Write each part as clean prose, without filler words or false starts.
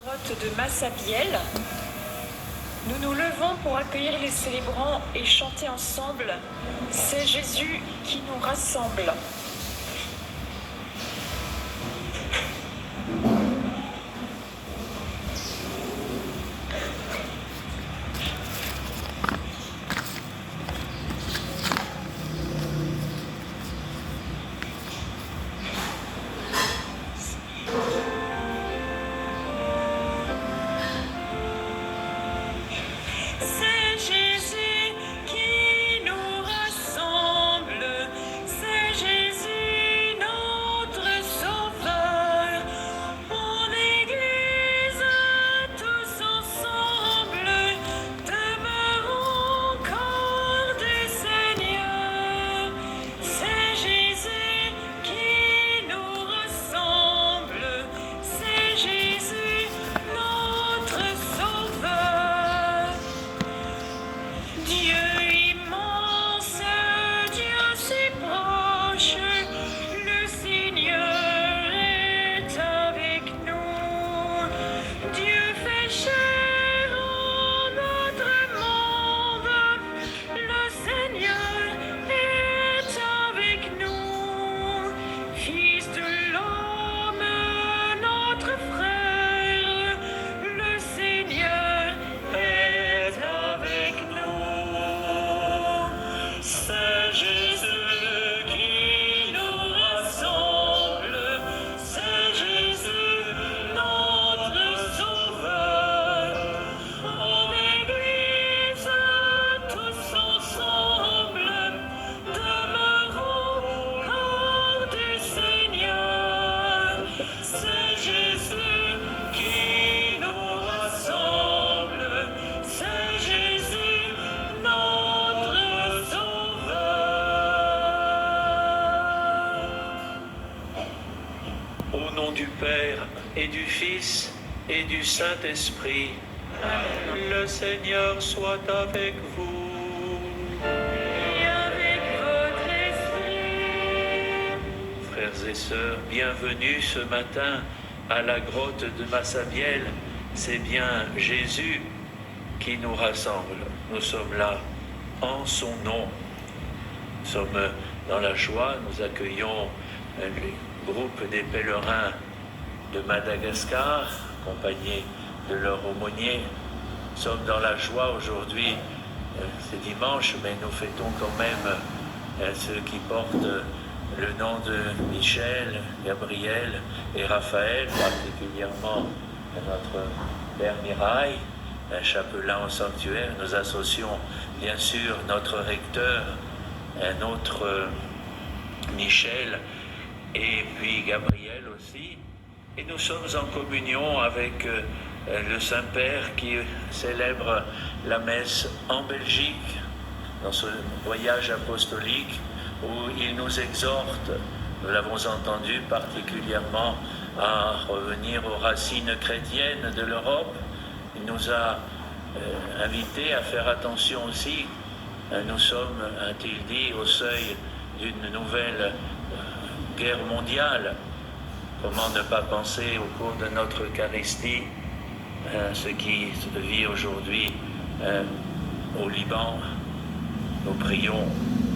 Grotte de Massabielle. Nous nous levons pour accueillir les célébrants et chanter ensemble. C'est Jésus qui nous rassemble. Du Père et du Fils et du Saint-Esprit. Le Seigneur soit avec vous. Et avec votre esprit. Frères et sœurs, bienvenue ce matin à la grotte de Massabielle. C'est bien Jésus qui nous rassemble. Nous sommes là en son nom. Nous sommes dans la joie, nous accueillons les groupe des pèlerins de Madagascar, accompagnés de leur aumônier. Nous sommes dans la joie aujourd'hui, c'est dimanche, mais nous fêtons quand même ceux qui portent le nom de Michel, Gabriel et Raphaël, particulièrement notre Père Mirail, un chapelain au sanctuaire. Nous associons bien sûr notre recteur, un autre Michel, et puis Gabriel aussi. Et nous sommes en communion avec le Saint-Père qui célèbre la messe en Belgique, dans ce voyage apostolique où il nous exhorte, nous l'avons entendu particulièrement, à revenir aux racines chrétiennes de l'Europe. Il nous a invités à faire attention aussi. Nous sommes, a-t-il dit, au seuil d'une nouvelle guerre mondiale. Comment ne pas penser au cours de notre Eucharistie ce qui se vit aujourd'hui au Liban. Nous prions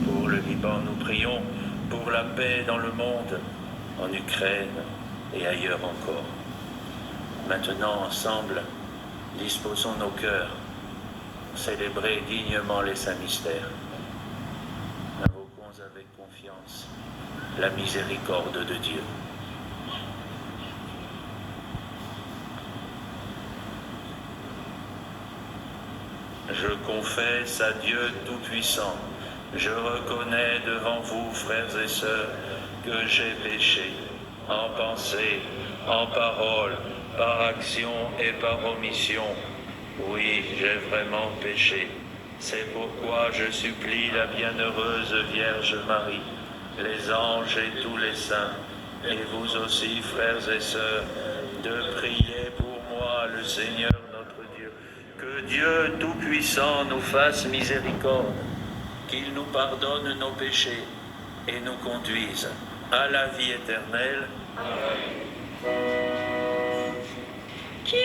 pour le Liban, nous prions pour la paix dans le monde, en Ukraine et ailleurs encore. Maintenant, ensemble, disposons nos cœurs pour célébrer dignement les saints mystères. Invoquons avec confiance la miséricorde de Dieu. Je confesse à Dieu Tout-Puissant, je reconnais devant vous, frères et sœurs, que j'ai péché, en pensée, en parole, par action et par omission. Oui, j'ai vraiment péché. C'est pourquoi je supplie la bienheureuse Vierge Marie, les anges et tous les saints, et vous aussi, frères et sœurs, de prier pour moi, le Seigneur notre Dieu. Que Dieu Tout-Puissant nous fasse miséricorde, qu'il nous pardonne nos péchés et nous conduise à la vie éternelle. Qui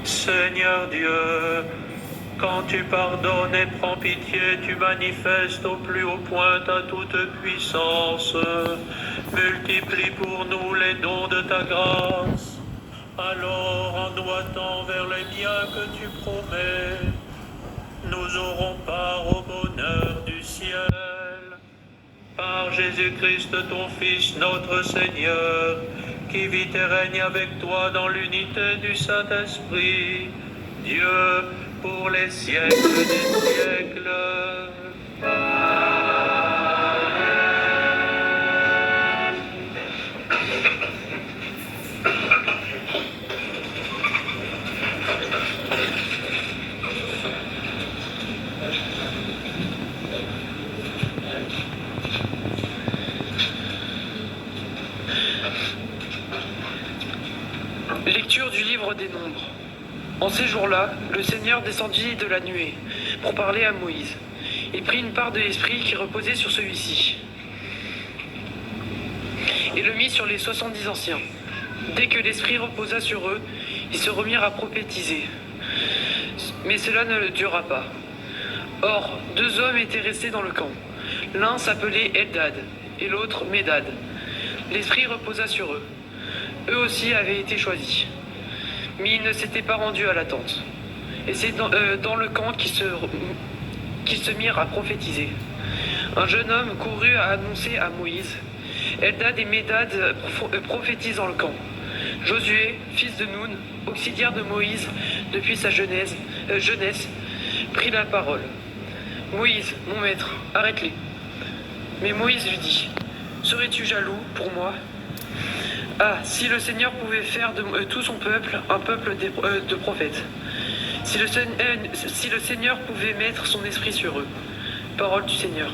Seigneur Dieu, quand tu pardonnes et prends pitié, tu manifestes au plus haut point ta toute puissance. Multiplie pour nous les dons de ta grâce. Alors, en nous attendant vers les biens que tu promets, nous aurons part au bonheur du ciel. Par Jésus-Christ, ton Fils, notre Seigneur, qui vit et règne avec toi dans l'unité du Saint-Esprit, Dieu, pour les siècles des siècles. Lecture du livre des Nombres. En ces jours-là, le Seigneur descendit de la nuée pour parler à Moïse. Il prit une part de l'esprit qui reposait sur celui-ci et le mit sur les 70 anciens. Dès que l'esprit reposa sur eux, ils se remirent à prophétiser. Mais cela ne dura pas. Or, 2 hommes étaient restés dans le camp. L'un s'appelait Eldad et l'autre Médad. L'esprit reposa sur eux. Eux aussi avaient été choisis. Mais ils ne s'étaient pas rendus à la tente. Et c'est dans le camp qu'ils se mirent à prophétiser. Un jeune homme courut à annoncer à Moïse. Eldad et Médad prophétisent dans le camp. Josué, fils de Nun, auxiliaire de Moïse depuis sa jeunesse, prit la parole. Moïse, mon maître, arrête-les. Mais Moïse lui dit, serais-tu jaloux pour moi ? Ah, si le Seigneur pouvait faire de tout son peuple un peuple de prophètes. Si le Seigneur pouvait mettre son esprit sur eux. Parole du Seigneur.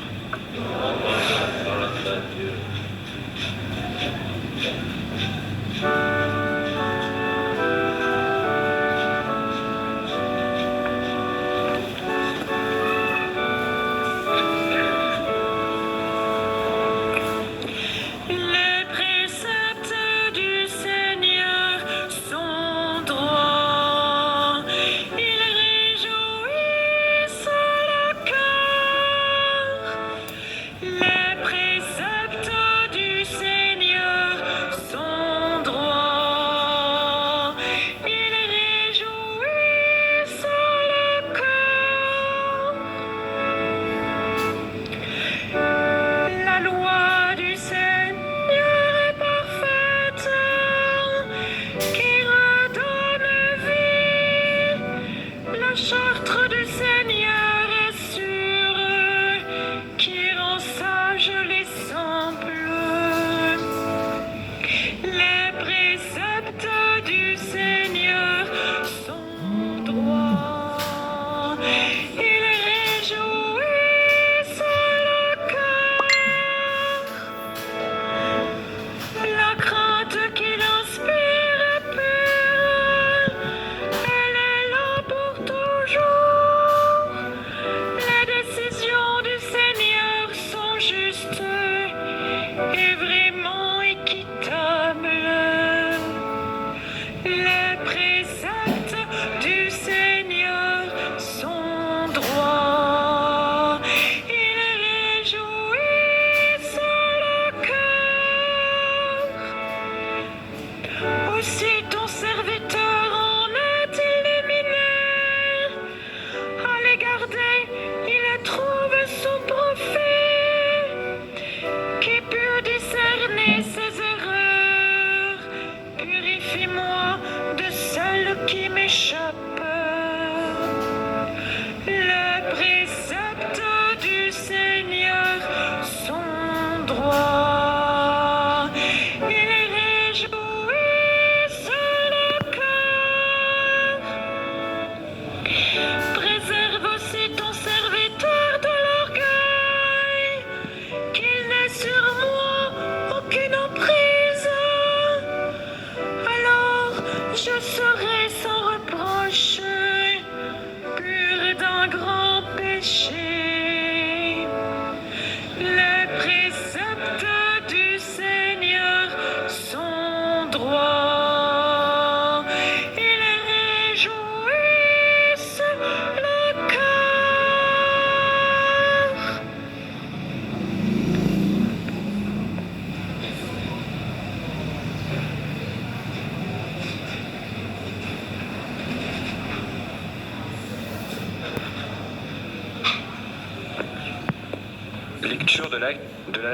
Lecture de la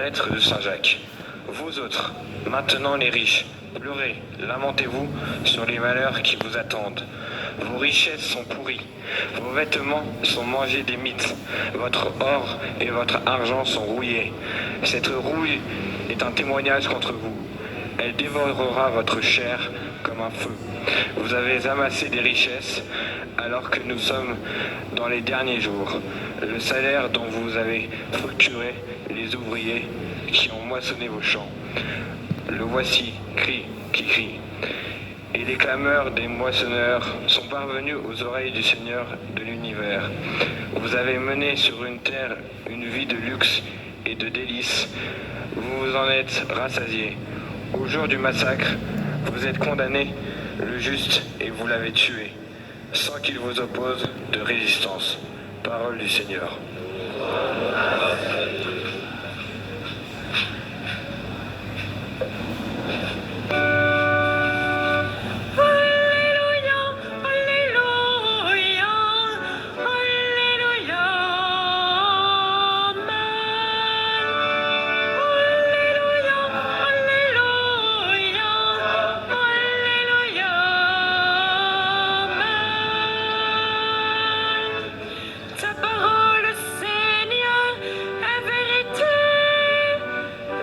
lettre de Saint Jacques. Vous autres, maintenant les riches, pleurez, lamentez-vous sur les malheurs qui vous attendent. Vos richesses sont pourries, vos vêtements sont mangés des mites, votre or et votre argent sont rouillés. Cette rouille est un témoignage contre vous. Elle dévorera votre chair comme un feu. Vous avez amassé des richesses alors que nous sommes dans les derniers jours. Le salaire dont vous avez fructuré les ouvriers qui ont moissonné vos champs. Le voici, qui crie. Et les clameurs des moissonneurs sont parvenus aux oreilles du Seigneur de l'univers. Vous avez mené sur une terre une vie de luxe et de délices. Vous vous en êtes rassasiés. Au jour du massacre, vous êtes condamné, le juste, et vous l'avez tué, sans qu'il vous oppose de résistance. Parole du Seigneur. Ta parole, Seigneur, est vérité.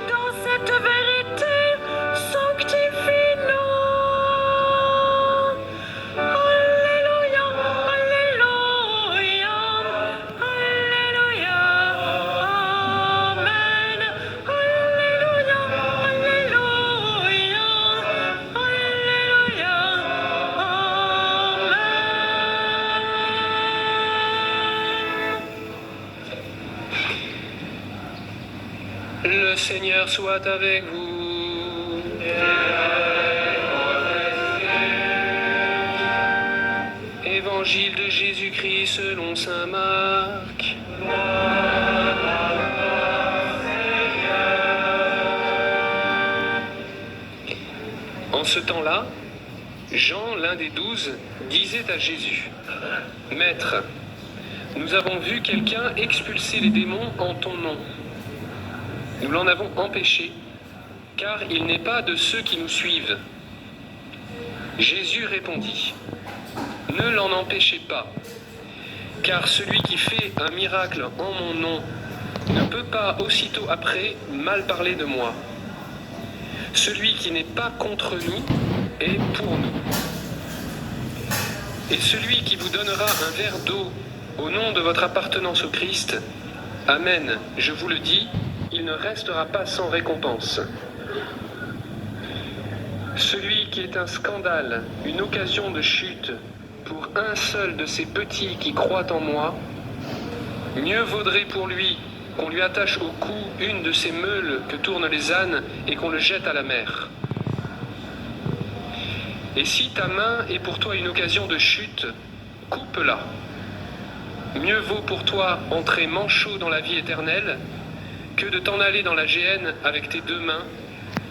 Dans cette vérité, sanctifie-nous. Alléluia, Alléluia, Alléluia, Amen. Alléluia, Alléluia, Alléluia, Le Seigneur soit avec vous. Évangile de Jésus-Christ selon saint Marc. En ce temps-là, Jean, l'un des 12, disait à Jésus: Maître, nous avons vu quelqu'un expulser les démons en ton nom. Nous l'en avons empêché, car il n'est pas de ceux qui nous suivent. Jésus répondit: Ne l'en empêchez pas, car celui qui fait un miracle en mon nom ne peut pas aussitôt après mal parler de moi. Celui qui n'est pas contre nous est pour nous. Et celui qui vous donnera un verre d'eau au nom de votre appartenance au Christ, Amen, je vous le dis, il ne restera pas sans récompense. Celui qui est un scandale, une occasion de chute pour un seul de ces petits qui croient en moi, mieux vaudrait pour lui qu'on lui attache au cou une de ces meules que tournent les ânes et qu'on le jette à la mer. Et si ta main est pour toi une occasion de chute, coupe-la. Mieux vaut pour toi entrer manchot dans la vie éternelle que de t'en aller dans la géhenne avec tes deux mains,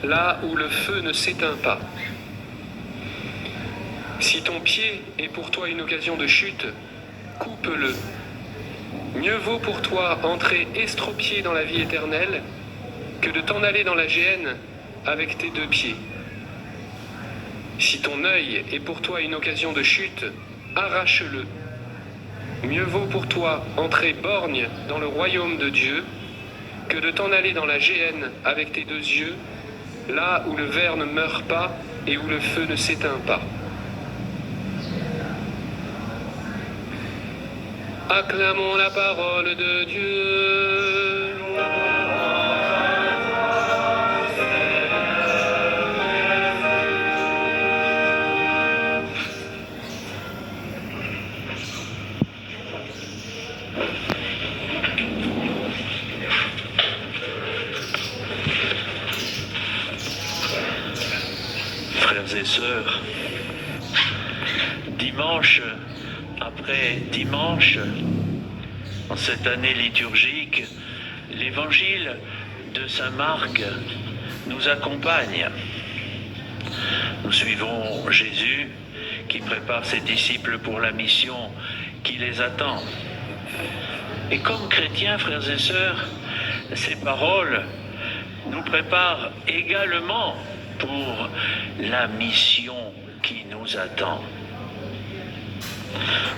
là où le feu ne s'éteint pas. Si ton pied est pour toi une occasion de chute, coupe-le. Mieux vaut pour toi entrer estropié dans la vie éternelle que de t'en aller dans la géhenne avec tes deux pieds. Si ton œil est pour toi une occasion de chute, arrache-le. Mieux vaut pour toi entrer borgne dans le royaume de Dieu que de t'en aller dans la géhenne avec tes deux yeux, là où le ver ne meurt pas et où le feu ne s'éteint pas. Acclamons la parole de Dieu. Frères et sœurs, dimanche après dimanche, en cette année liturgique, l'évangile de saint Marc nous accompagne. Nous suivons Jésus qui prépare ses disciples pour la mission qui les attend. Et comme chrétiens, frères et sœurs, ces paroles nous préparent également pour la mission qui nous attend.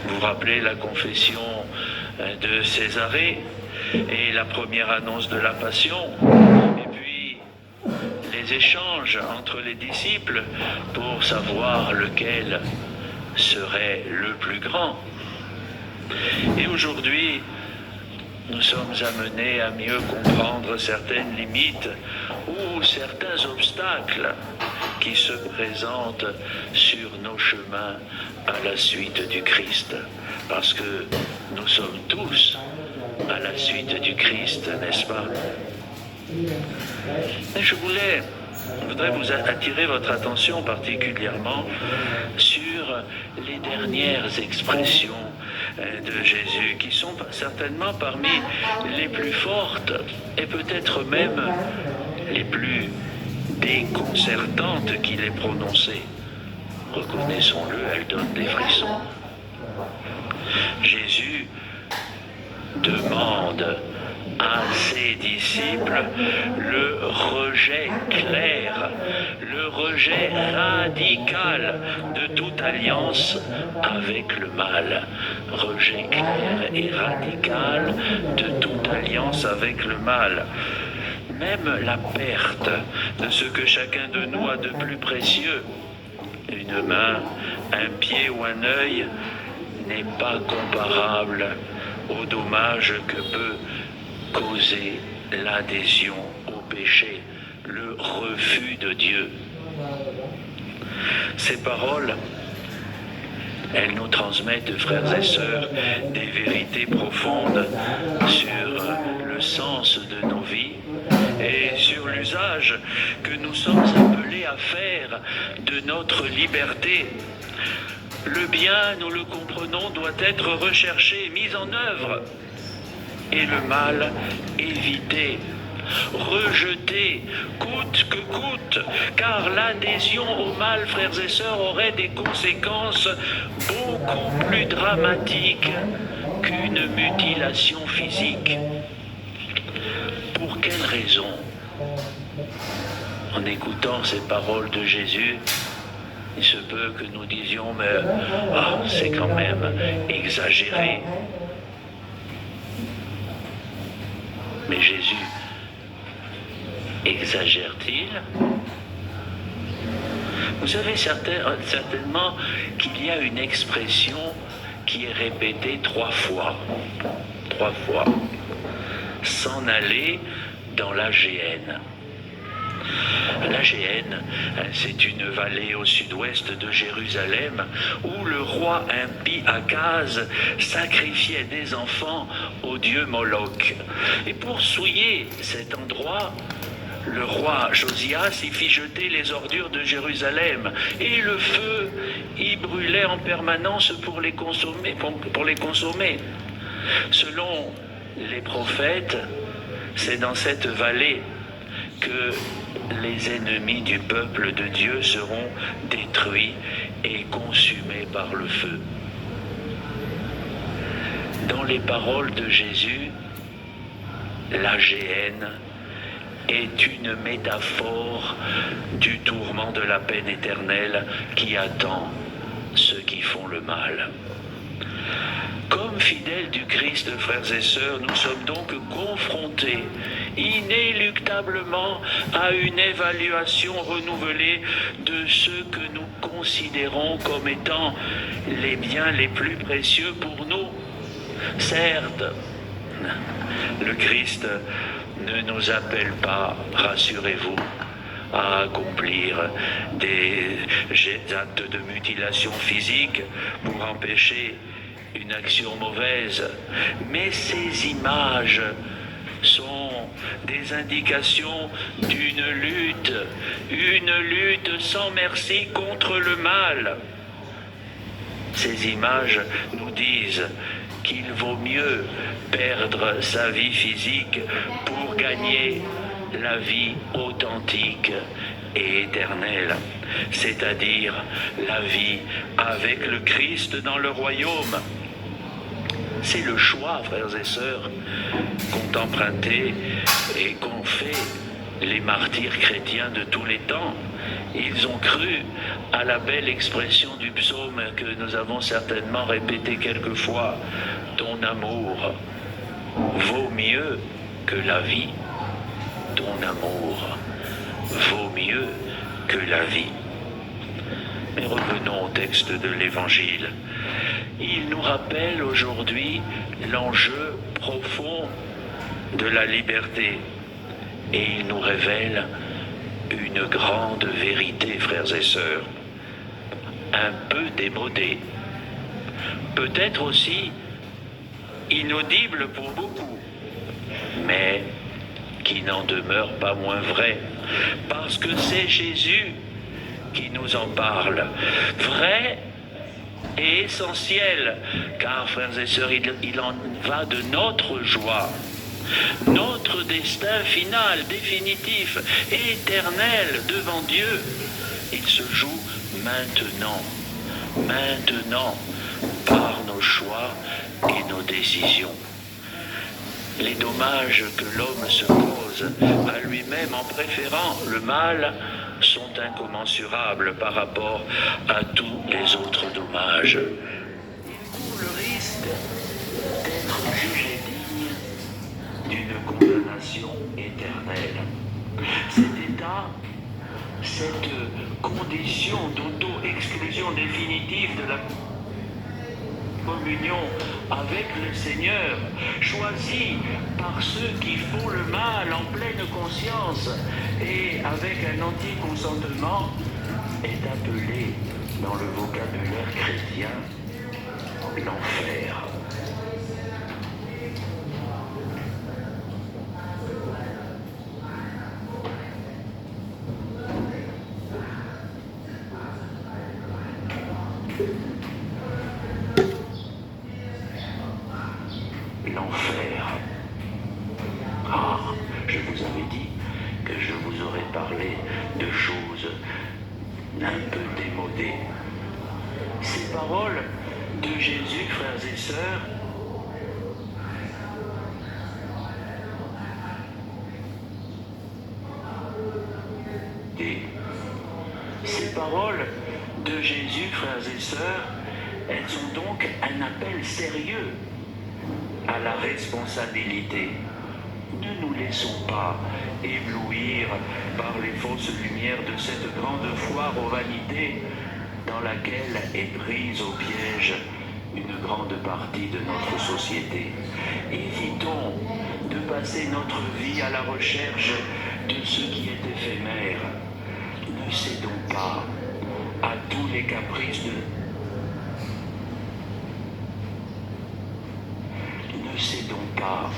Vous vous rappelez la confession de Césarée et la première annonce de la Passion, et puis les échanges entre les disciples pour savoir lequel serait le plus grand. Et aujourd'hui, nous sommes amenés à mieux comprendre certaines limites ou certains obstacles qui se présentent sur nos chemins à la suite du Christ. Parce que nous sommes tous à la suite du Christ, n'est-ce pas? Et je voudrais vous attirer votre attention particulièrement sur les dernières expressions de Jésus, qui sont certainement parmi les plus fortes et peut-être même les plus déconcertantes qu'il ait prononcées. Reconnaissons-le, elles donnent des frissons. Jésus demande à ses disciples le rejet clair, le rejet radical de toute alliance avec le mal. Rejet clair et radical de toute alliance avec le mal. Même la perte de ce que chacun de nous a de plus précieux, une main, un pied ou un œil, n'est pas comparable au dommage que peut causer l'adhésion au péché, le refus de Dieu. Ces paroles, elles nous transmettent, frères et sœurs, des vérités profondes sur le sens de nos vies et sur l'usage que nous sommes appelés à faire de notre liberté. Le bien, nous le comprenons, doit être recherché, mis en œuvre, et le mal évité, rejeté, coûte que coûte, car l'adhésion au mal, frères et sœurs, aurait des conséquences beaucoup plus dramatiques qu'une mutilation physique. Pour quelle raison? En écoutant ces paroles de Jésus, il se peut que nous disions, mais c'est quand même exagéré. Mais Jésus exagère-t-il? Vous savez certainement qu'il y a une expression qui est répétée 3 fois. 3 fois. S'en aller dans la Géhenne. La Géhenne, c'est une vallée au sud-ouest de Jérusalem où le roi impie Akaz sacrifiait des enfants au dieu Moloch. Et pour souiller cet endroit, le roi Josias y fit jeter les ordures de Jérusalem et le feu y brûlait en permanence pour les consommer. Selon les prophètes, c'est dans cette vallée que les ennemis du peuple de Dieu seront détruits et consumés par le feu. Dans les paroles de Jésus, la Géhenne est une métaphore du tourment de la peine éternelle qui attend ceux qui font le mal. Comme fidèles du Christ, frères et sœurs, nous sommes donc confrontés inéluctablement à une évaluation renouvelée de ce que nous considérons comme étant les biens les plus précieux pour nous. Certes, le Christ ne nous appelle pas, rassurez-vous, à accomplir des actes de mutilation physique pour empêcher une action mauvaise, mais ces images sont des indications d'une lutte, une lutte sans merci contre le mal. Ces images nous disent qu'il vaut mieux perdre sa vie physique pour gagner la vie authentique et éternelle, c'est-à-dire la vie avec le Christ dans le royaume. C'est le choix, frères et sœurs, qu'ont emprunté et qu'ont fait les martyrs chrétiens de tous les temps. Ils ont cru à la belle expression du psaume que nous avons certainement répété quelquefois. Ton amour vaut mieux que la vie. Ton amour vaut mieux que la vie. Mais revenons au texte de l'Évangile. Il nous rappelle aujourd'hui l'enjeu profond de la liberté et il nous révèle une grande vérité, frères et sœurs, un peu démodée, peut-être aussi inaudible pour beaucoup, mais qui n'en demeure pas moins vraie, parce que c'est Jésus qui nous en parle, vrai et essentiel, car, frères et sœurs, il en va de notre joie, notre destin final, définitif, éternel devant Dieu. Il se joue maintenant, par nos choix et nos décisions. Les dommages que l'homme se cause à lui-même en préférant le mal sont incommensurables par rapport à tous les autres dommages. Il court le risque d'être jugé digne d'une condamnation éternelle. Cet état, cette condition d'auto-exclusion définitive de la communion avec le Seigneur, choisi par ceux qui font le mal en pleine conscience et avec un anti-consentement, est appelé dans le vocabulaire chrétien l'enfer. L'enfer. Ah, je vous avais dit que je vous aurais parlé de choses un peu démodées. Ces paroles de Jésus, frères et sœurs, ces paroles de Jésus, frères et sœurs, elles sont donc un appel sérieux à la responsabilité. Ne nous laissons pas éblouir par les fausses lumières de cette grande foire aux vanités dans laquelle est prise au piège une grande partie de notre société. Évitons de passer notre vie à la recherche de ce qui est éphémère. Ne cédons pas à tous les caprices Ne cédons pas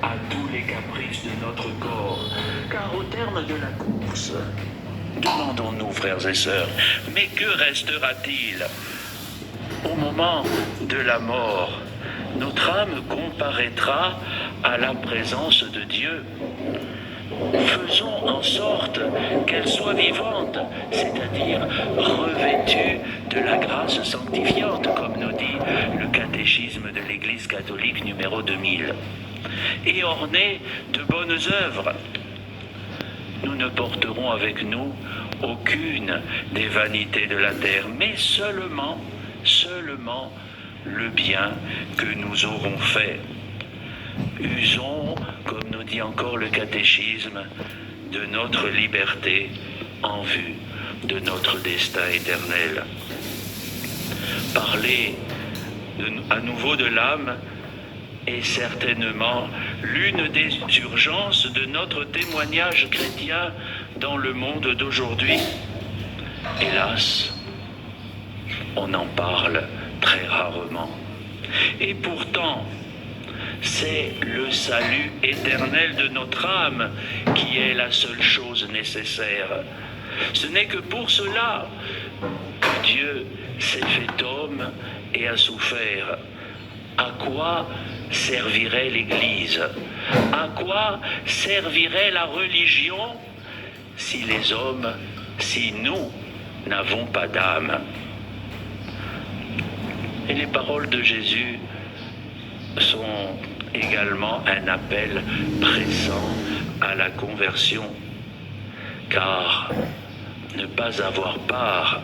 à tous les caprices de notre corps, car au terme de la course, demandons-nous, frères et sœurs, mais que restera-t-il? Au moment de la mort, notre âme comparaîtra à la présence de Dieu. Faisons en sorte qu'elle soit vivante, c'est-à-dire revêtue de la grâce sanctifiante, comme nous dit le catéchisme de l'Église catholique numéro 2000, et ornée de bonnes œuvres. Nous ne porterons avec nous aucune des vanités de la terre, mais seulement le bien que nous aurons fait. Usons, comme nous dit encore le catéchisme, de notre liberté en vue de notre destin éternel. Parler à nouveau de l'âme est certainement l'une des urgences de notre témoignage chrétien dans le monde d'aujourd'hui. Hélas, on en parle très rarement. Et pourtant, c'est le salut éternel de notre âme qui est la seule chose nécessaire. Ce n'est que pour cela que Dieu s'est fait homme et a souffert. À quoi servirait l'Église? À quoi servirait la religion si nous n'avons pas d'âme? Et les paroles de Jésus sont également un appel pressant à la conversion, car ne pas avoir part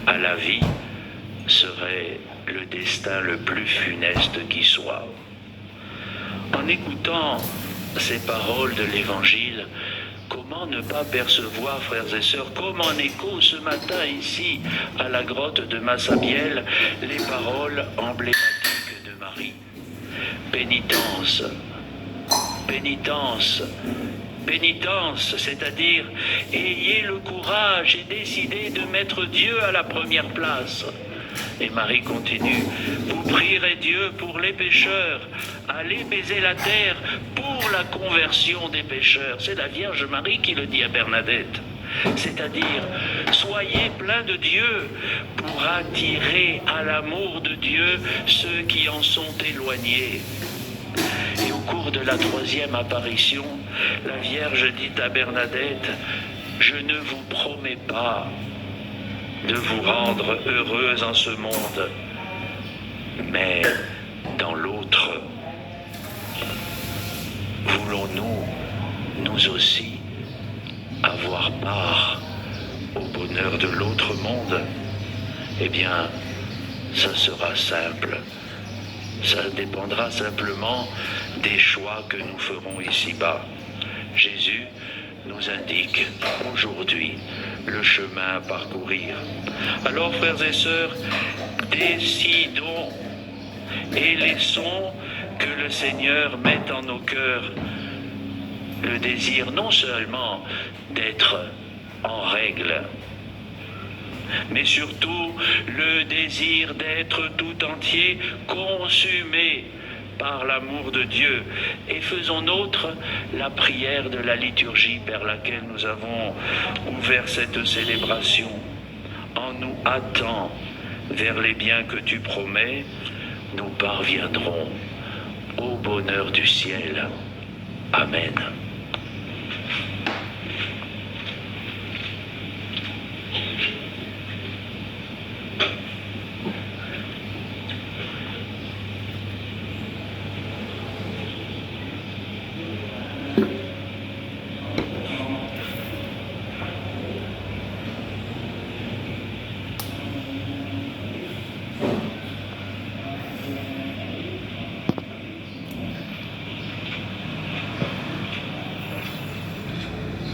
à la vie serait le destin le plus funeste qui soit. En écoutant ces paroles de l'Évangile, comment ne pas percevoir, frères et sœurs, comme en écho ce matin ici, à la grotte de Massabielle, les paroles emblématiques de Marie. Pénitence, pénitence, pénitence, c'est-à-dire ayez le courage et décidez de mettre Dieu à la première place. Et Marie continue, vous prierez Dieu pour les pécheurs, allez baiser la terre pour la conversion des pécheurs. C'est la Vierge Marie qui le dit à Bernadette. C'est-à-dire, soyez pleins de Dieu pour attirer à l'amour de Dieu ceux qui en sont éloignés. Et au cours de la troisième apparition, la Vierge dit à Bernadette, je ne vous promets pas de vous rendre heureuse en ce monde, mais dans l'autre. Voulons-nous, nous aussi, avoir part au bonheur de l'autre monde? Eh bien, ça sera simple. Ça dépendra simplement des choix que nous ferons ici-bas. Jésus nous indique aujourd'hui le chemin à parcourir. Alors, frères et sœurs, décidons et laissons que le Seigneur mette en nos cœurs le désir non seulement d'être en règle, mais surtout le désir d'être tout entier consumé par l'amour de Dieu. Et faisons nôtre la prière de la liturgie par laquelle nous avons ouvert cette célébration. En nous hâtant vers les biens que tu promets, nous parviendrons au bonheur du ciel. Amen.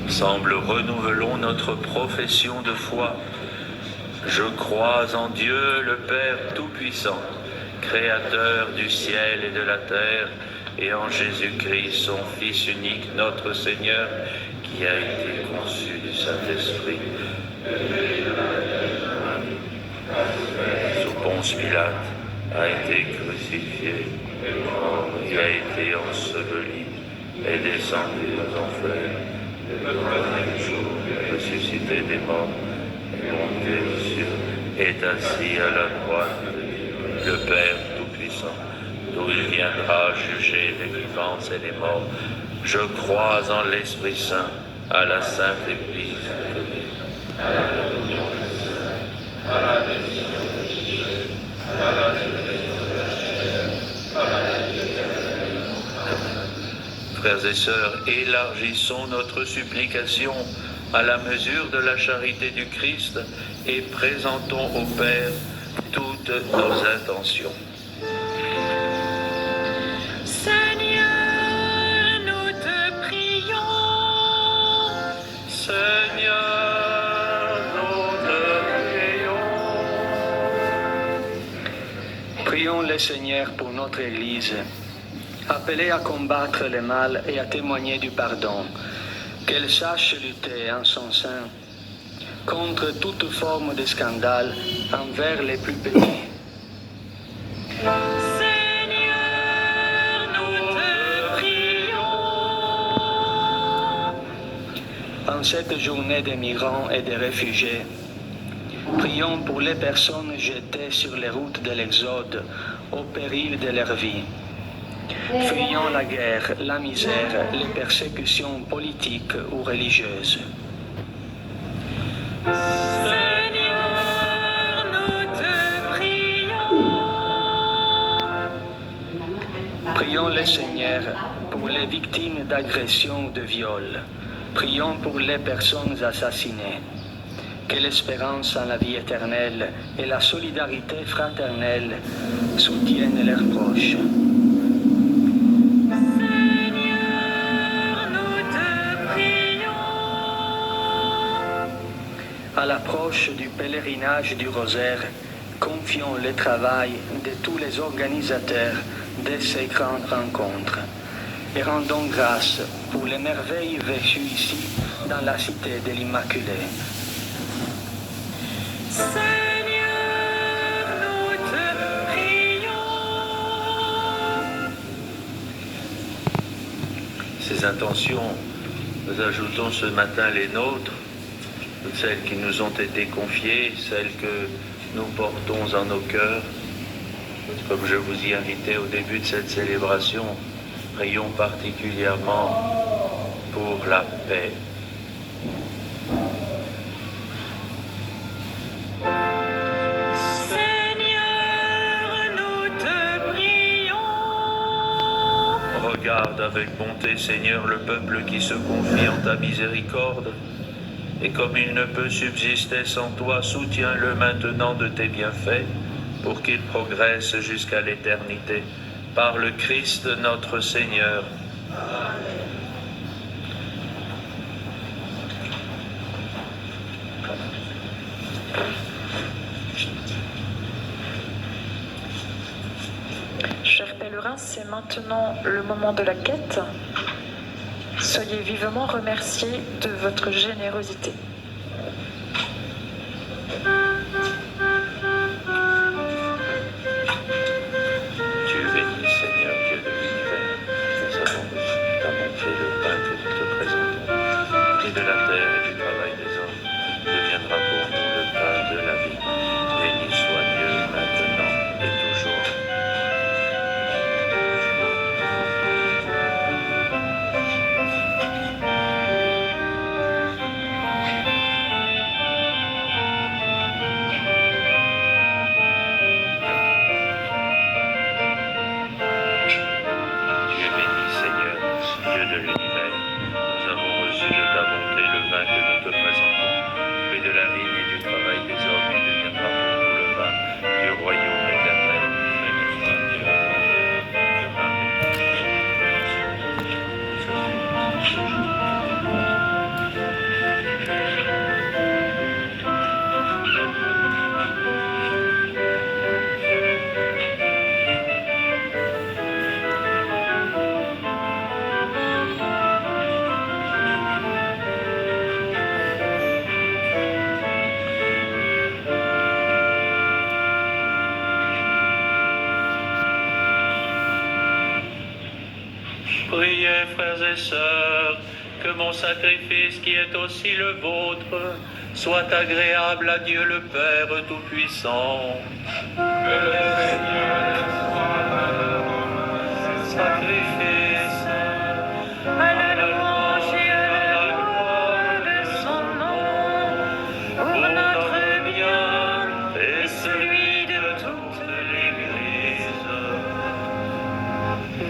Ensemble, renouvelons notre profession de foi. Je crois en Dieu, le Père Tout-Puissant, Créateur du ciel et de la terre, et en Jésus-Christ, son Fils unique, notre Seigneur, qui a été conçu du Saint-Esprit. Sous Ponce Pilate, a été crucifié, il a été enseveli et descendu aux enfers. Le troisième jour, ressuscité des morts, monté aux cieux, est assis à la droite de Dieu, le Père Tout-Puissant, d'où il viendra juger les vivants et les morts. Je crois en l'Esprit Saint, à la Sainte Église catholique, à la communion des saints, à la bénédiction des péchés, à la résurrection de la chair, à la vie éternelle. Frères et sœurs, élargissons notre supplication à la mesure de la charité du Christ et présentons au Père toutes nos intentions. Seigneur, nous te prions. Seigneur, nous te prions. Prions le Seigneur pour notre Église, appelée à combattre le mal et à témoigner du pardon, qu'elle sache lutter en son sein contre toute forme de scandale envers les plus petits. Seigneur, nous te prions. En cette journée des migrants et des réfugiés, prions pour les personnes jetées sur les routes de l'Exode au péril de leur vie, fuyant la guerre, la misère, les persécutions politiques ou religieuses. Seigneur, nous te prions. Prions le Seigneur pour les victimes d'agressions ou de viols. Prions pour les personnes assassinées. Que l'espérance en la vie éternelle et la solidarité fraternelle soutiennent leurs proches. Seigneur, nous te prions. À l'approche du pèlerinage du Rosaire, confions le travail de tous les organisateurs de ces grandes rencontres et rendons grâce pour les merveilles vécues ici dans la cité de l'Immaculée. Seigneur, nous te prions. Ces intentions, nous ajoutons ce matin les nôtres, toutes celles qui nous ont été confiées, celles que nous portons en nos cœurs. Comme je vous y invitais au début de cette célébration, prions particulièrement pour la paix. Regarde avec bonté, Seigneur, le peuple qui se confie en ta miséricorde. Et comme il ne peut subsister sans toi, soutiens-le maintenant de tes bienfaits, pour qu'il progresse jusqu'à l'éternité. Par le Christ notre Seigneur. Chers pèlerins, c'est maintenant le moment de la quête. Soyez vivement remerciés de votre générosité. Tu es béni, Seigneur, Dieu de l'univers. Nous avons reçu ta bonté, le pain que nous te présentons. Et de la terre et du travail des hommes deviendra pour nous le pain de la vie. Béni soit Dieu maintenant et toujours. Priez, frères et sœurs, que mon sacrifice qui est aussi le vôtre soit agréable à Dieu le Père Tout-Puissant. Que le Seigneur soit sacrifice À la louange et à la gloire de son nom, pour notre bien et celui de toute l'Église.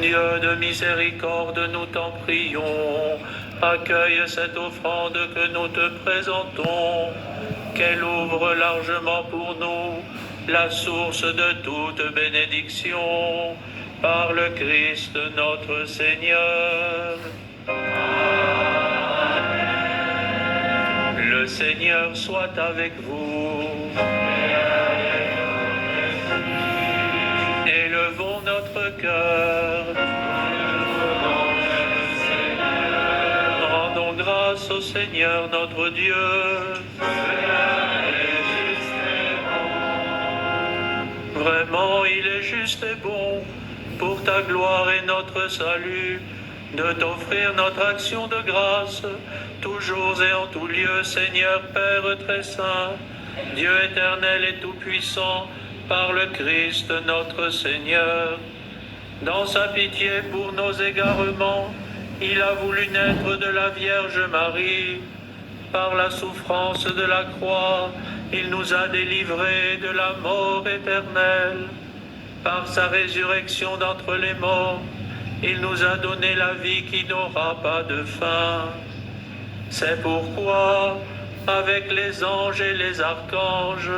Dieu de miséricorde, nous t'en prions, accueille cette offrande que nous te présentons, qu'elle ouvre largement pour nous la source de toute bénédiction, par le Christ notre Seigneur. Amen. Le Seigneur soit avec vous. Élevons notre cœur. Rendons grâce au Seigneur notre Dieu. Vraiment, il est juste et bon, pour ta gloire et notre salut, de t'offrir notre action de grâce, toujours et en tout lieu, Seigneur Père très saint, Dieu éternel et tout-puissant, par le Christ notre Seigneur. Dans sa pitié pour nos égarements, il a voulu naître de la Vierge Marie. Par la souffrance de la croix, il nous a délivrés de la mort éternelle. Par sa résurrection d'entre les morts, Il nous a donné la vie qui n'aura pas de fin. C'est pourquoi, avec les anges et les archanges,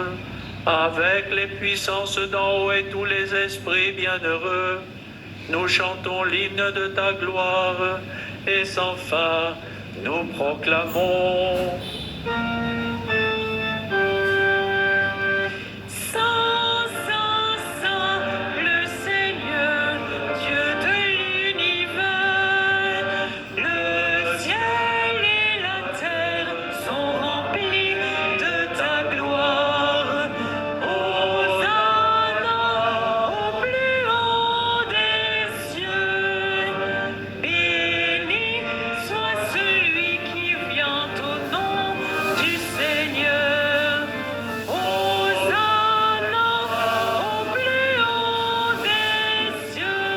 avec les puissances d'en haut et tous les esprits bienheureux, nous chantons l'hymne de ta gloire et sans fin nous proclamons. Saint, Saint, Saint, le Seigneur, Dieu de l'univers, le ciel et la terre sont remplis de ta gloire. Hosanna au plus haut des cieux. Béni soit celui qui vient au nom du Seigneur. Hosanna au plus haut des cieux.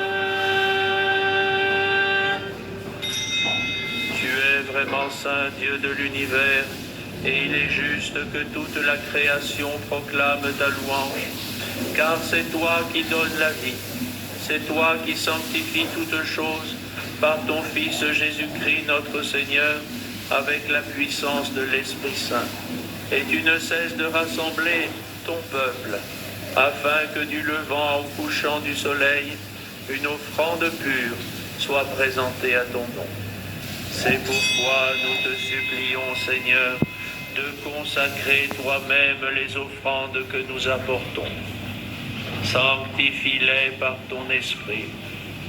Tu es vraiment saint Dieu de l'univers, et il est juste que toute la création proclame ta louange, car c'est toi qui donnes la vie, c'est toi qui sanctifies toutes choses par ton Fils Jésus-Christ notre Seigneur, avec la puissance de l'Esprit Saint. Et tu ne cesses de rassembler ton peuple, afin que du levant au couchant du soleil, une offrande pure soit présentée à ton nom. C'est pourquoi nous te supplions, Seigneur, de consacrer toi-même les offrandes que nous apportons. Sanctifie-les par ton esprit,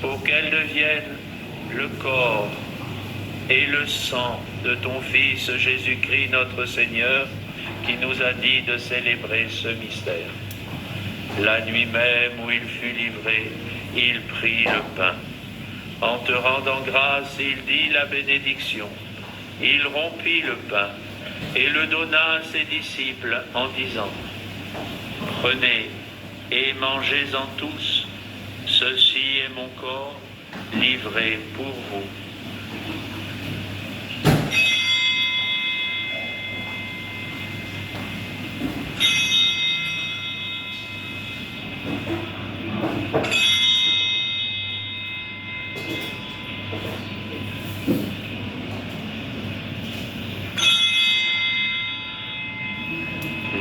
pour qu'elles deviennent le corps et le sang de ton Fils Jésus-Christ notre Seigneur, qui nous a dit de célébrer ce mystère. La nuit même où il fut livré, il prit le pain. En te rendant grâce, il dit la bénédiction. Il rompit le pain et le donna à ses disciples en disant: Prenez et mangez-en tous, ceci est mon corps livré pour vous.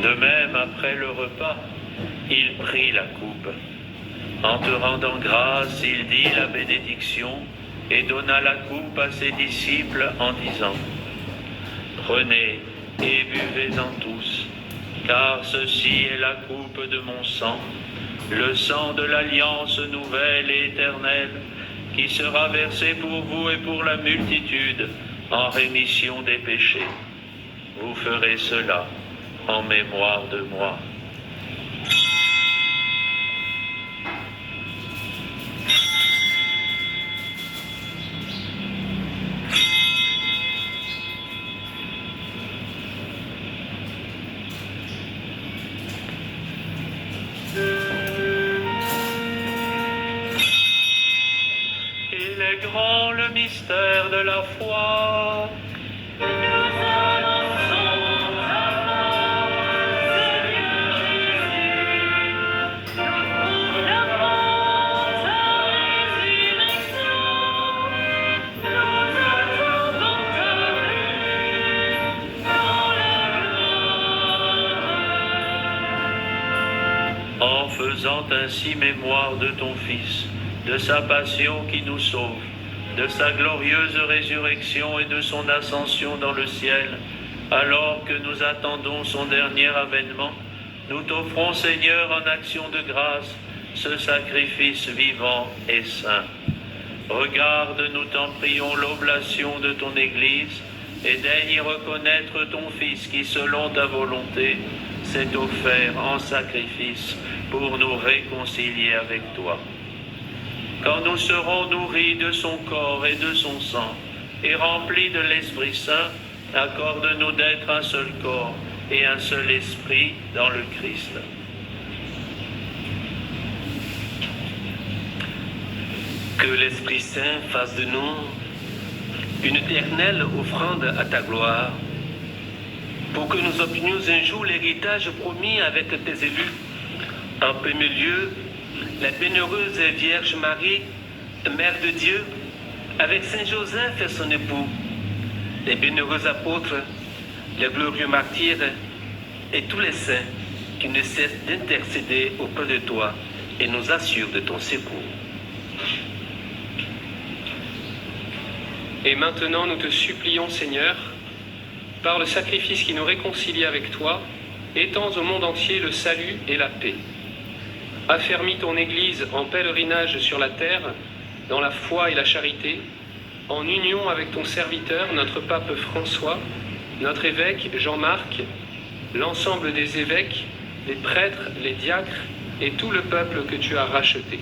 De même, après le repas, il prit la coupe. En te rendant grâce, il dit la bénédiction et donna la coupe à ses disciples en disant: Prenez et buvez-en tous, car ceci est la coupe de mon sang, le sang de l'alliance nouvelle et éternelle, qui sera versé pour vous et pour la multitude en rémission des péchés. Vous ferez cela en mémoire de moi. Il est grand le mystère de la foi. En faisant ainsi mémoire de ton Fils, de sa passion qui nous sauve, de sa glorieuse résurrection et de son ascension dans le ciel, alors que nous attendons son dernier avènement, nous t'offrons, Seigneur, en action de grâce, ce sacrifice vivant et saint. Regarde, nous t'en prions, l'oblation de ton Église, et daigne y reconnaître ton Fils qui, selon ta volonté, s'est offert en sacrifice pour nous réconcilier avec toi. Quand nous serons nourris de son corps et de son sang, et remplis de l'Esprit Saint, accorde-nous d'être un seul corps et un seul esprit dans le Christ. Que l'Esprit Saint fasse de nous une éternelle offrande à ta gloire, pour que nous obtenions un jour l'héritage promis avec tes élus. En premier lieu, la bienheureuse Vierge Marie, Mère de Dieu, avec Saint Joseph et son époux, les bienheureux apôtres, les glorieux martyrs et tous les saints qui ne cessent d'intercéder auprès de toi et nous assurent de ton secours. Et maintenant, nous te supplions, Seigneur, par le sacrifice qui nous réconcilie avec toi, étends au monde entier le salut et la paix. Affermis ton Église en pèlerinage sur la terre, dans la foi et la charité, en union avec ton serviteur, notre pape François, notre évêque Jean-Marc, l'ensemble des évêques, les prêtres, les diacres et tout le peuple que tu as racheté.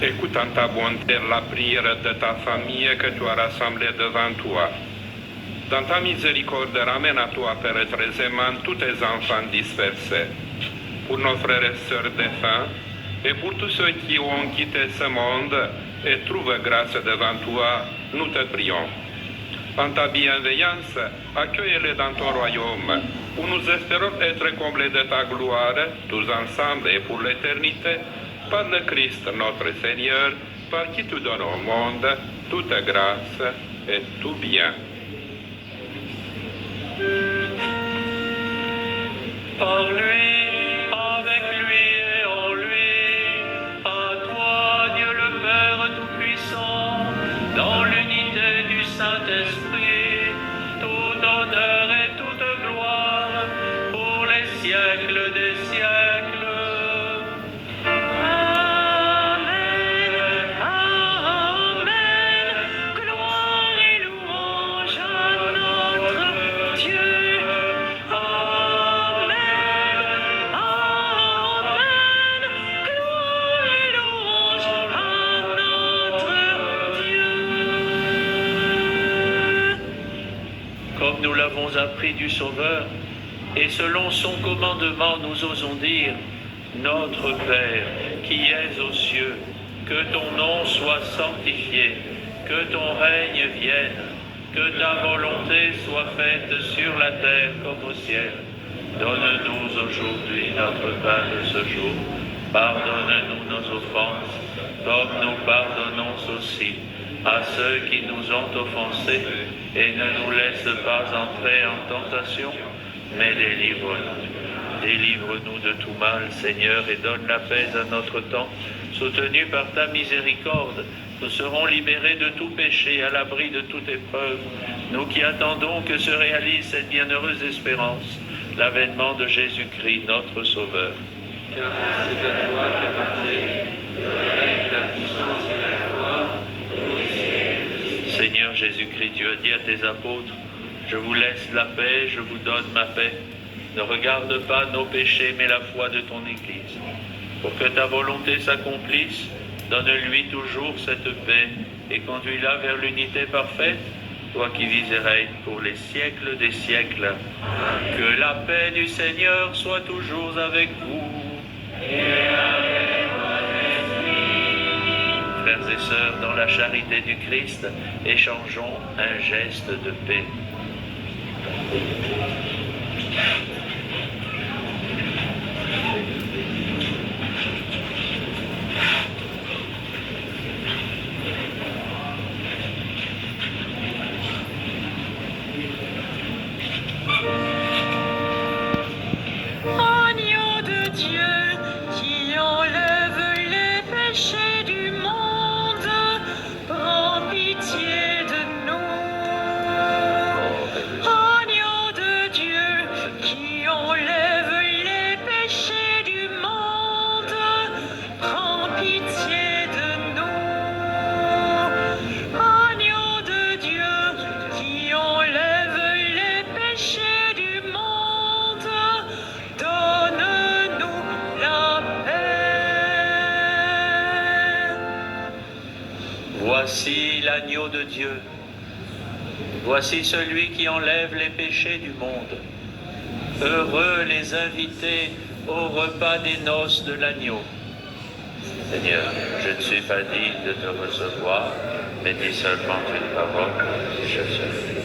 Écoute en ta bonté la prière de ta famille que tu as rassemblée devant toi. Dans ta miséricorde, ramène à toi, Père très aimant, tous tes enfants dispersés. Pour nos frères et sœurs défunts, et pour tous ceux qui ont quitté ce monde et trouvent grâce devant toi, nous te prions. En ta bienveillance, accueille-les dans ton royaume, où nous espérons être comblés de ta gloire, tous ensemble et pour l'éternité, par le Christ notre Seigneur, par qui tu donnes au monde toute grâce et tout bien. Par lui, avec lui et en lui, à toi, Dieu le Père Tout-Puissant, dans l'unité du Saint-Esprit, tout honneur et toute gloire, pour les siècles des siècles. Nous l'avons appris du Sauveur, et selon son commandement, nous osons dire, Notre Père, qui es aux cieux, que ton nom soit sanctifié, que ton règne vienne, que ta volonté soit faite sur la terre comme au ciel. Donne-nous aujourd'hui notre pain de ce jour. Pardonne-nous nos offenses, comme nous pardonnons aussi à ceux qui nous ont offensés, et ne nous laisse pas entrer en tentation, mais délivre-nous. Délivre-nous de tout mal, Seigneur, et donne la paix à notre temps. Soutenus par ta miséricorde, nous serons libérés de tout péché, à l'abri de toute épreuve, nous qui attendons que se réalise cette bienheureuse espérance, l'avènement de Jésus-Christ, notre Sauveur. Car c'est à toi qu'appartient le règne, la puissance et la gloire. Seigneur Jésus-Christ, tu as dit à tes apôtres, je vous laisse la paix, je vous donne ma paix. Ne regarde pas nos péchés, mais la foi de ton Église. Pour que ta volonté s'accomplisse, donne-lui toujours cette paix et conduis-la vers l'unité parfaite, toi qui vis et règnes pour les siècles des siècles. Que la paix du Seigneur soit toujours avec vous. Frères et sœurs, dans la charité du Christ, échangeons un geste de paix. Agneau de Dieu qui enlève les péchés du monde, prends pitié de nous. Agneau de Dieu qui enlève les péchés du monde, prends pitié de nous. Agneau de Dieu qui enlève les péchés du monde, donne-nous la paix. Voici l'agneau de Dieu. Voici celui qui enlève les péchés du monde. Heureux les invités au repas des noces de l'agneau. Seigneur, je ne suis pas digne de te recevoir, mais dis seulement une parole, je serai.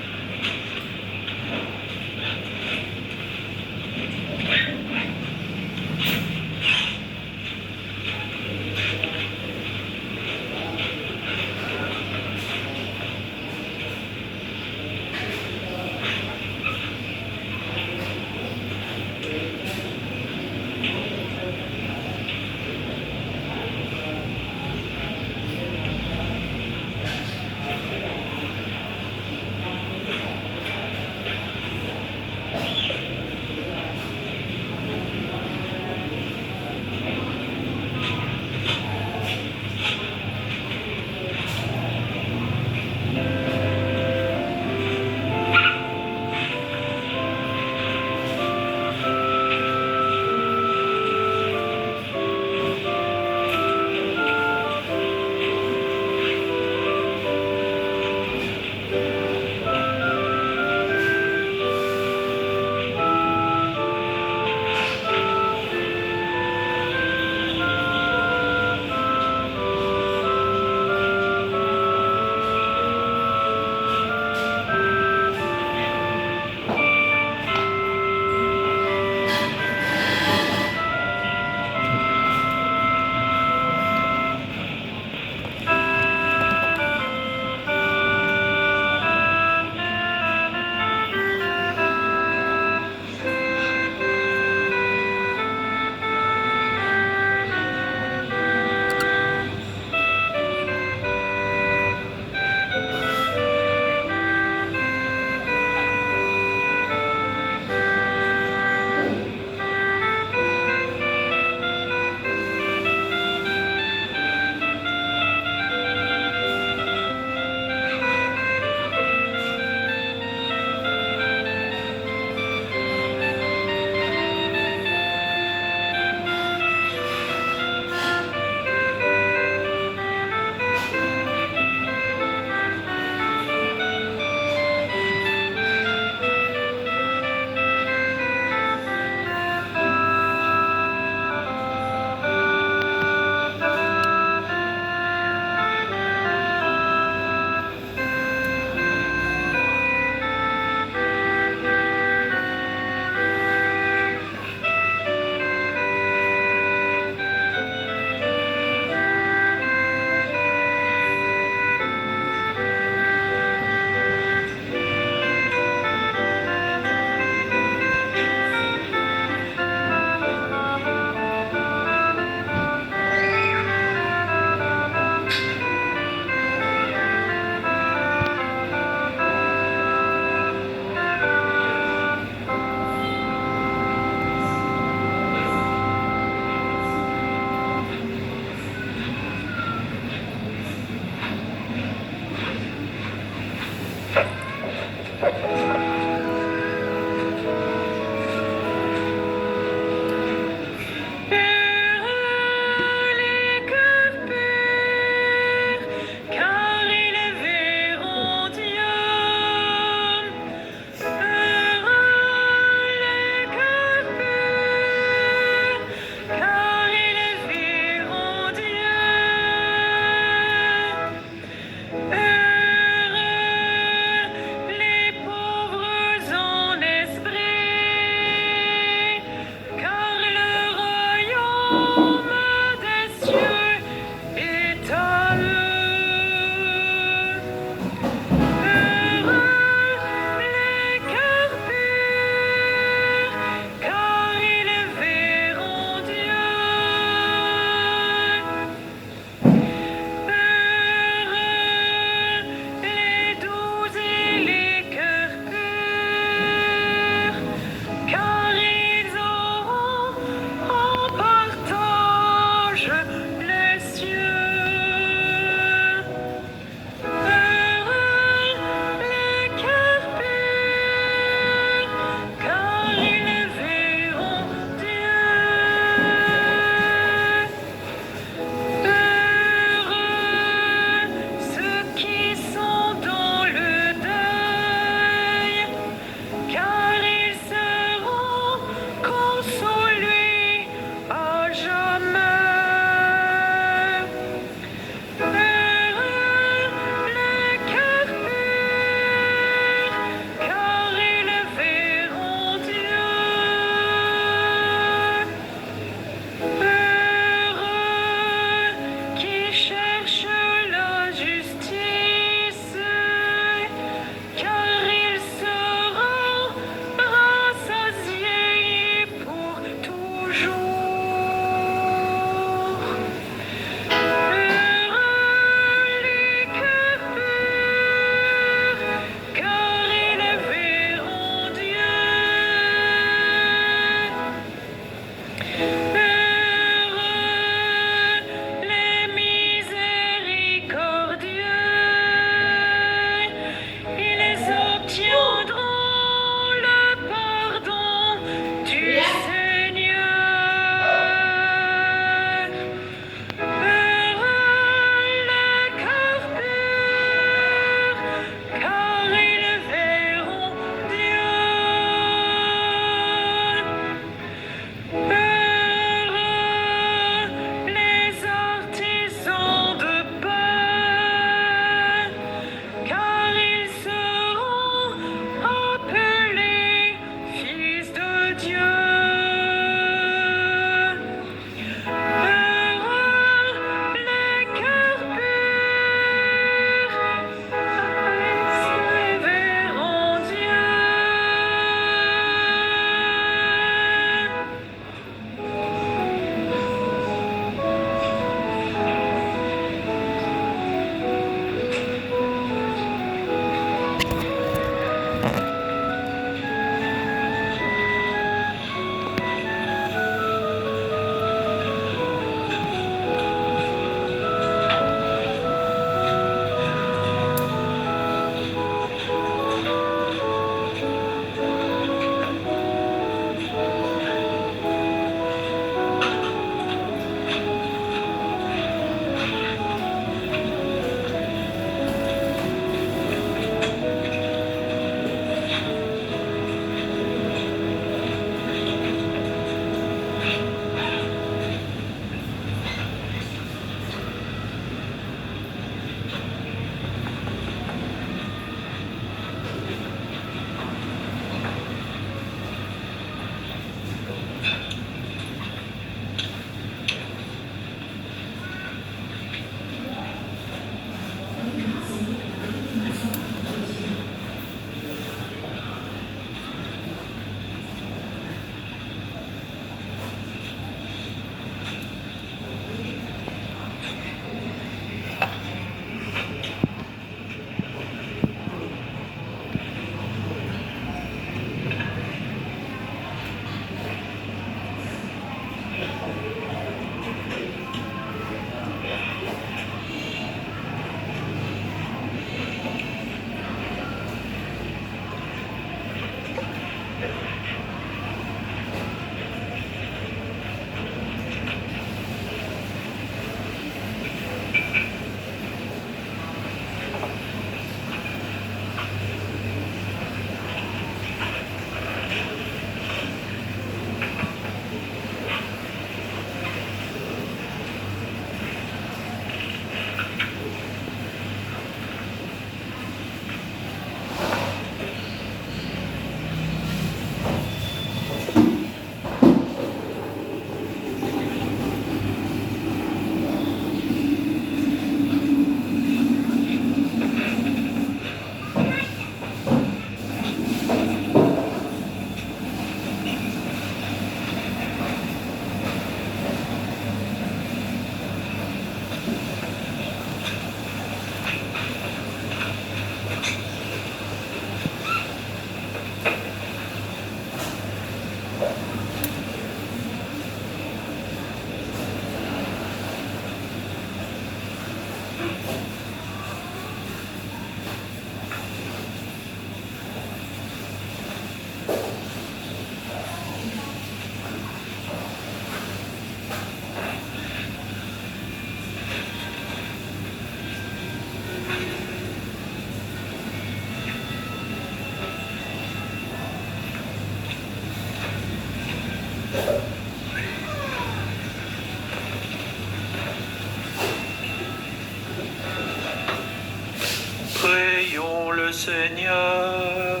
Prions le Seigneur.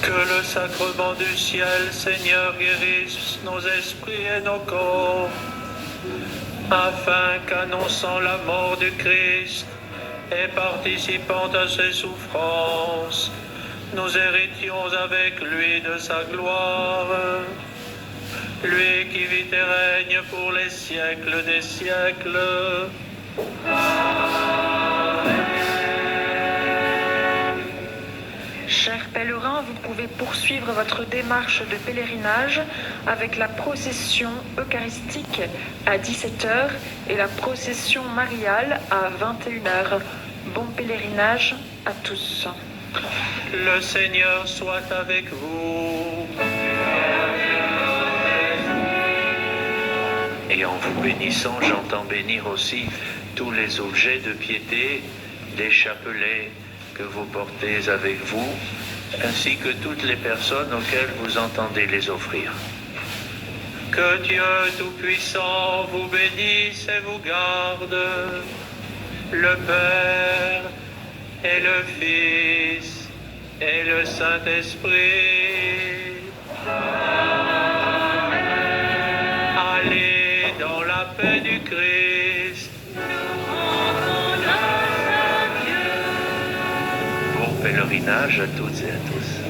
Que le sacrement du ciel, Seigneur, guérisse nos esprits et nos corps, afin qu'annonçant la mort du Christ et participant à ses souffrances, nous héritions avec lui de sa gloire. Lui qui vit et règne pour les siècles des siècles. Chers pèlerins, vous pouvez poursuivre votre démarche de pèlerinage avec la procession eucharistique à 17h et la procession mariale à 21h. Bon pèlerinage à tous. Le Seigneur soit avec vous. Et en vous bénissant, j'entends bénir aussi tous les objets de piété, les chapelets que vous portez avec vous, ainsi que toutes les personnes auxquelles vous entendez les offrir. Que Dieu Tout-Puissant vous bénisse et vous garde, le Père et le Fils et le Saint-Esprit. Allez dans la paix du Christ. Bon pèlerinage à toutes et à tous.